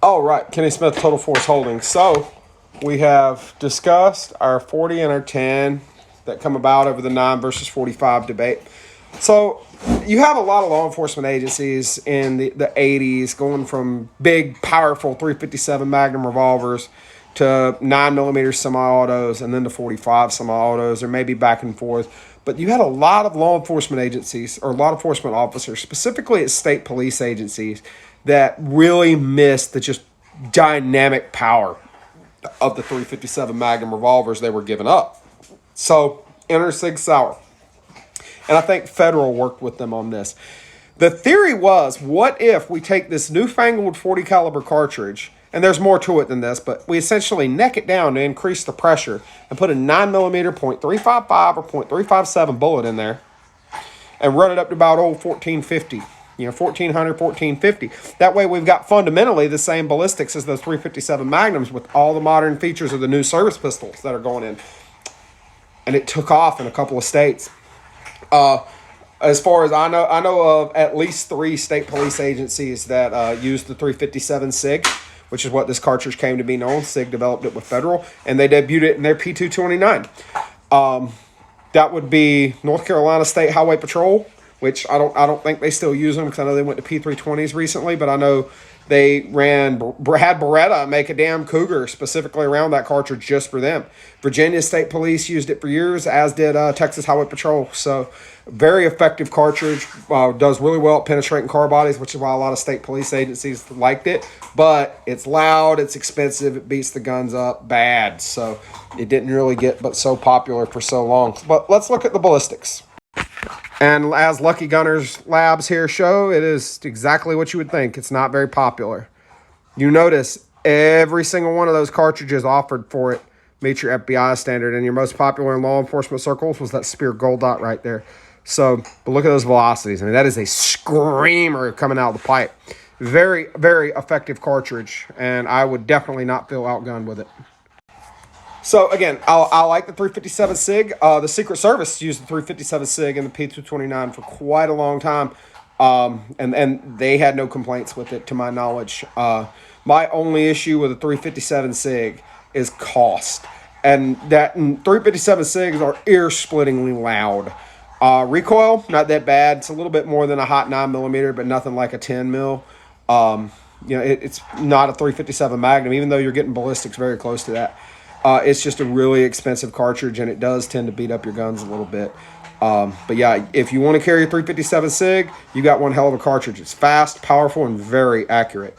All right, Kenny Smith, Total Force Holdings. So we have discussed our 40 and our 10 that come about over the 9 versus 45 debate. So you have a lot of law enforcement agencies in the 80s going from big, powerful 357 Magnum revolvers to 9mm semi-autos and then to 45 semi-autos, or maybe back and forth. But you had a lot of law enforcement agencies or law enforcement officers, specifically at state police agencies, that really missed the just dynamic power of the 357 Magnum revolvers they were giving up. So enter Sig Sauer. And I think Federal worked with them on this. The theory was, what if we take this newfangled 40 caliber cartridge, and there's more to it than this, but we essentially neck it down to increase the pressure and put a 9mm .355 or .357 bullet in there and run it up to about old 1450. 1400, 1450. That way we've got fundamentally the same ballistics as those 357 Magnums with all the modern features of the new service pistols that are going in. And it took off in a couple of states. As far as I know of at least 3 state police agencies that use the 357 SIG, which is what this cartridge came to be known. SIG developed it with Federal, and they debuted it in their P229. That would be North Carolina State Highway Patrol, which I don't think they still use them because I know they went to P320s recently, but I know they had Beretta make a damn Cougar specifically around that cartridge just for them. Virginia State Police used it for years, as did Texas Highway Patrol. So very effective cartridge, does really well at penetrating car bodies, which is why a lot of state police agencies liked it. But it's loud, it's expensive, it beats the guns up bad. So it didn't really get but so popular for so long. But let's look at the ballistics. And as Lucky Gunners Labs here show, it is exactly what you would think. It's not very popular. You notice every single one of those cartridges offered for it meets your FBI standard, and your most popular in law enforcement circles was that Spear Gold Dot right there. So, but look at those velocities. I mean, that is a screamer coming out of the pipe. Very, very effective cartridge, and I would definitely not feel outgunned with it. So, again, I like the 357 SIG. The Secret Service used the 357 SIG and the P229 for quite a long time, and they had no complaints with it, to my knowledge. My only issue with the 357 SIG is cost, and 357 SIGs are ear-splittingly loud. Recoil, not that bad. It's a little bit more than a hot 9mm, but nothing like a 10 mil. It's not a 357 Magnum, even though you're getting ballistics very close to that. It's just a really expensive cartridge, and it does tend to beat up your guns a little bit. But yeah, if you want to carry a 357 SIG, you got one hell of a cartridge. It's fast, powerful, and very accurate.